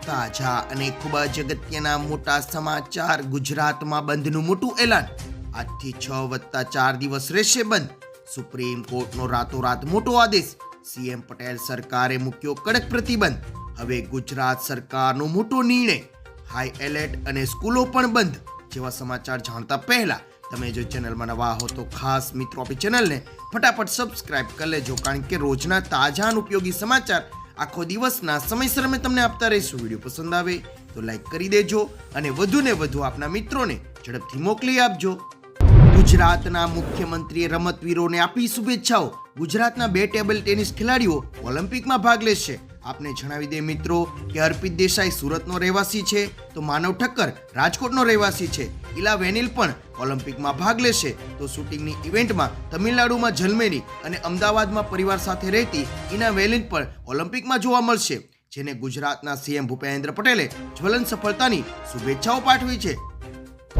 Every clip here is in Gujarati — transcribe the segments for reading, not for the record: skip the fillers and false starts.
તાજા અને ખૂબ જ અગત્યના મોટા સમાચાર. ગુજરાતમાં બંધનું મોટું એલાન. આજથી 6+4 દિવસ રહેશે બંધ. સુપ્રીમ કોર્ટનો રાતોરાત મોટો આદેશ. સીએમ પટેલ સરકારે મૂક્યો કડક પ્રતિબંધ. હવે ગુજરાત સરકારનો મોટો નિર્ણય. હાઈ એલર્ટ અને સ્કૂલો પણ બંધ જેવા સમાચાર જાણતા પહેલા તમે જો ચેનલમાં નવા હો તો ખાસ મિત્રો આપણી ચેનલને ફટાફટ સબસ્ક્રાઇબ કરી લેજો, કારણ કે રોજના તાજા અને ઉપયોગી સમાચાર આખો દિવસના સમયસર અમે તમને આપતા રહીશું. વિડીયો પસંદ આવે તો લાઈક કરી દેજો અને વધુને વધુ આપના મિત્રોને ઝડપથી મોકલી આપજો. ગુજરાતના મુખ્યમંત્રીએ રમતવીરોને આપી શુભેચ્છાઓ. ગુજરાતના 2 ટેબલ ટેનિસ ખેલાડીઓ ઓલિમ્પિકમાં ભાગ લેશે. આપને જણાવી દે મિત્રો કે અર્પિત દેસાઈ સુરતનો રહેવાસી છે, તો માનવ ઠક્કર રાજકોટનો રહેવાસી છે. ઇલા વેનિલ પણ ઓલિમ્પિકમાં ભાગ લેશે. તો શૂટિંગની ઇવેન્ટમાં તમિલનાડુમાં જન્મેલી અને અમદાવાદમાં પરિવાર સાથે રહેતી ઇના વેનિલ પણ ઓલિમ્પિકમાં જોવા મળશે, જેને ગુજરાતના સીએમ ભૂપેન્દ્ર પટેલે જ્વલંત સફળતાની શુભેચ્છાઓ પાઠવી છે.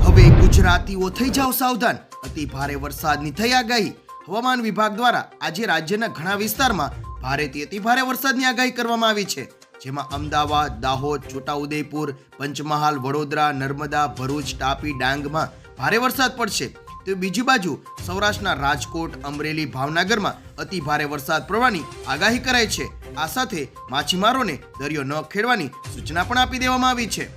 હવે ગુજરાતીઓ થઈ જાઓ સાવધાન. અતિ ભારે વરસાદની થઈ આગાહી. હવામાન વિભાગ દ્વારા આજે રાજ્યના ઘણા વિસ્તારમાં ભારેથી અતિ ભારે વરસાદની આગાહી કરવામાં આવી છે, જેમાં અમદાવાદ, દાહોદ, છોટાઉદેપુર, પંચમહાલ, વડોદરા, નર્મદા, ભરૂચ, તાપી, ડાંગમાં ભારે વરસાદ પડશે. તો બીજી બાજુ સૌરાષ્ટ્રના રાજકોટ, અમરેલી, ભાવનગરમાં અતિ ભારે વરસાદ પડવાની આગાહી કરાઈ છે. આ સાથે માછીમારોને દરિયો ન ખેડવાની સૂચના પણ આપી દેવામાં આવી છે.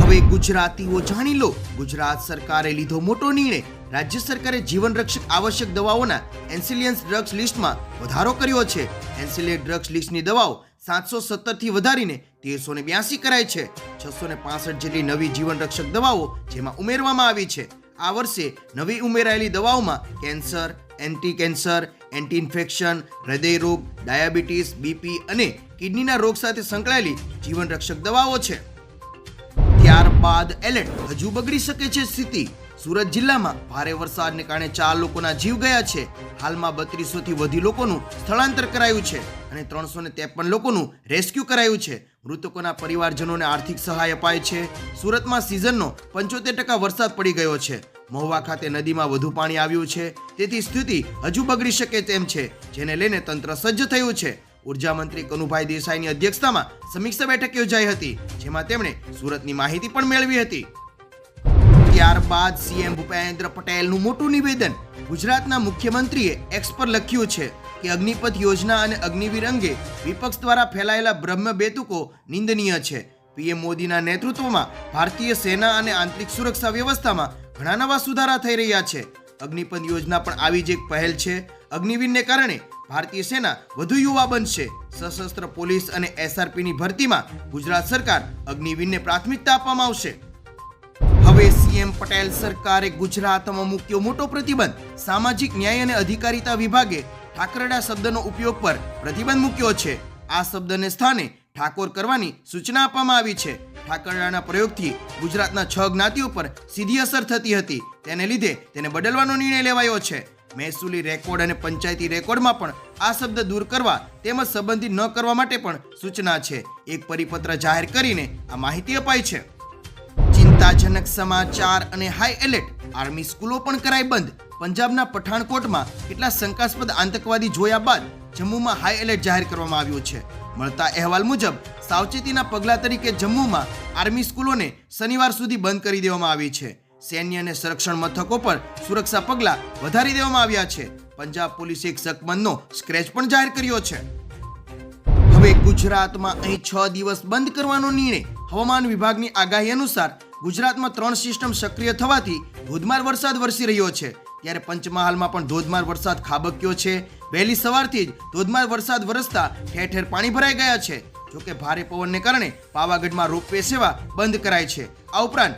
હવે ગુજરાતીઓ જાણી લો, ગુજરાત સરકારે લીધો મોટો નિર્ણય. રાજ્ય સરકારે જીવન રક્ષક આવશ્યક દવાઓના એન્સિલિયન્સ ડ્રગ્સ લિસ્ટમાં વધારો કર્યો છે. એન્સિલિયન ડ્રગ્સ લિસ્ટની દવાઓ 717 થી વધારીને 1382 કરાઈ છે. 665 જેટલી નવી જીવન રક્ષક દવાઓ જેમાં ઉમેરવામાં આવી છે. આ વર્ષે નવી ઉમેરાયેલી દવાઓમાં cancer, anti cancer, anti infection, હૃદય રોગ, ડાયાબિટીસ, બીપી અને કિડનીના રોગ સાથે સંકળાયેલી જીવન રક્ષક દવાઓ છે. ત્યારબાદ એલર્ટ. હજુ બગડી શકે છે સ્થિતિ. સુરત જિલ્લામાં ભારે વરસાદને કારણે 4 લોકોના જીવ ગયા છે. હાલમાં 3200 થી વધુ લોકોનું સ્થળાંતર કરાયું છે અને 353 લોકોનું રેસ્ક્યુ કરાયું છે. મૃતકોના પરિવારજનોને આર્થિક સહાય અપાય છે. સુરતમાં સિઝનનો 75% વરસાદ પડી ગયો છે. મહુવા ખાતે નદીમાં વધુ પાણી આવ્યું છે, તેથી સ્થિતિ હજુ બગડી શકે તેમ છે, જેને લઈને તંત્ર સજ્જ થયું છે. ઉર્જા મંત્રી કનુભાઈ દેસાઈની અધ્યક્ષતામાં સમીક્ષા બેઠક યોજાઈ હતી, જેમાં તેમણે સુરતની માહિતી પણ મેળવી હતી. ત્યારબાદ સીએમ ભૂપેન્દ્ર પટેલનું મોટું નિવેદન. ગુજરાતના મુખ્યમંત્રીએ એક્સ પર લખ્યું છે કે અગ્નિપથ યોજના અને અગ્નિવીર અંગે વિપક્ષ દ્વારા ફેલાયેલા બ્રહ્મ બેતુકો નિંદનીય છે. પીએમ મોદીના નેતૃત્વમાં ભારતીય સેના અને આંતરિક સુરક્ષા વ્યવસ્થામાં ઘણા નવા સુધારા થઈ રહ્યા છે. અગ્નિપથ યોજના પણ આવી જ એક પહેલ છે. અગ્નિવીરને કારણે ભારતીય સેના વધુ યુવા બનશે. સશસ્ત્ર પોલીસ અને એસઆરપીની ભરતીમાં ગુજરાત સરકાર અગ્નિવીરને પ્રાથમિકતા આપવામાં આવશે. હવે સીએમ પટેલ સરકારે ગુજરાતમાં મૂક્યો મોટો પ્રતિબંધ. સામાજિક ન્યાય અને અધિકારીતા વિભાગે ઠાકરડા શબ્દનો ઉપયોગ પર પ્રતિબંધ મૂક્યો છે. આ શબ્દને સ્થાને ઠાકોર કરવાની સૂચના આપવામાં આવી છે. ઠાકરડાના પ્રયોગથી ગુજરાતના 6 જ્ઞાતિઓ પર સીધી અસર થતી હતી, તેને લીધે તેને બદલવાનો નિર્ણય લેવાયો છે. મહેસૂલી રેકોર્ડ અને પંચાયતી રેકોર્ડમાં પણ આ શબ્દ દૂર કરવા તેમજ સંબંધિત ન કરવા માટે પણ સૂચના છે. એક પરિપત્ર જાહેર કરીને આ માહિતી અપાઈ છે. ચિંતાજનક સમાચાર અને હાઈ એલર્ટ. આર્મી સ્કૂલો પણ કરાઈ બંધ. પંજાબના પઠાણકોટમાં કેટલા શંકાસ્પદ આતંકવાદી જોયા બાદ જમ્મુમાં હાઈ એલર્ટ જાહેર કરવામાં આવ્યું છે. મળતા અહેવાલ મુજબ સાવચેતીના પગલા તરીકે જમ્મુમાં આર્મી સ્કૂલોને શનિવાર સુધી બંધ કરી દેવામાં આવી છે. સૈન્ય અને સંરક્ષણ મથકો પર સુરક્ષા પગલા વધારી દેવામાં આવ્યા છે. પંજાબ પોલીસે એક શકમંદનો સ્ક્રેચ પણ જાહેર કર્યો છે. હવે ગુજરાતમાં અહીં 6 દિવસ બંધ કરવાનો નિર્ણય. હવામાન વિભાગની આગાહી અનુસાર ગુજરાતમાં 3 સિસ્ટમ સક્રિય થવાથી ધોધમાર વરસાદ વરસી રહ્યો છે. ત્યારે પંચમહાલમાં પણ ધોધમાર વરસાદ ખાબક્યો છે. વહેલી સવારથી જ ધોધમાર વરસાદ વરસતા ઠેર ઠેર પાણી ભરાઈ ગયા છે. જોકે ભારે પવનને કારણે પાવાગઢમાં રોપવે સેવા બંધ કરાઈ છે. આ ઉપરાંત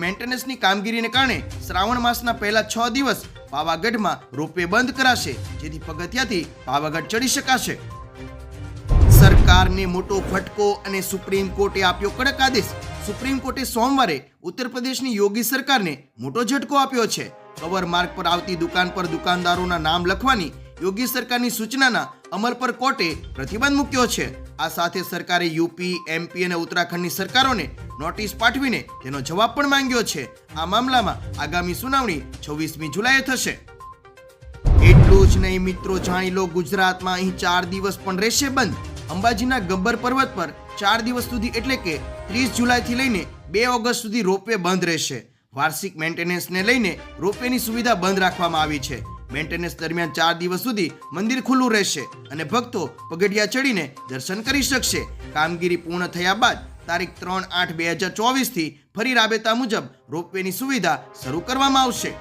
મેન્ટેનન્સની કામગીરીને કારણે શ્રાવણ માસના પહેલા 6 દિવસ પાવાગઢમાં રોપવે બંધ કરાશે, જેથી પગથિયાથી પાવાગઢ ચડી શકાશે. સરકારને મોટો ફટકો અને સુપ્રીમ કોર્ટે આપ્યો કડક આદેશ. સુપ્રીમ કોર્ટે સોમવારે ઉત્તર પ્રદેશની યોગી સરકારને મોટો ઝટકો આપ્યો છે. કવર માર્ગ પર આવતી દુકાન પર દુકાનદારોના નામ લખવાની યોગી સરકારની સૂચનાના અમલ પર કોર્ટે પ્રતિબંધ મૂક્યો છે. આ સાથે સરકારે યુપી, એમપી અને ઉત્તરાખંડની સરકારોને નોટિસ પાઠવીને તેનો જવાબ પણ માંગ્યો છે. આ મામલામાં આગામી સુનાવણી 26મી જુલાઈએ થશે. એટલું જ નહીં મિત્રો, જાણી લો ગુજરાતમાં અહીં 4 દિવસ પણ રહેશે બંધ. અંબાજીના ગબ્બર પર્વત પર 4 દિવસ સુધી એટલે કે 30 જુલાઈથી લઈને 2 ઓગસ્ટ સુધી રોપવે બંધ રહેશે. વાર્ષિક મેન્ટેનન્સને લઈને રોપવેની સુવિધા બંધ રાખવામાં આવી છે. મેન્ટેનન્સ દરમિયાન 4 દિવસ સુધી મંદિર ખુલ્લું રહેશે અને ભક્તો પગથિયા ચડીને દર્શન કરી શકશે. કામગીરી પૂર્ણ થયા બાદ તારીખ 3/8/2024 થી ફરી રાબેતા મુજબ રોપવેની સુવિધા શરૂ કરવામાં આવશે.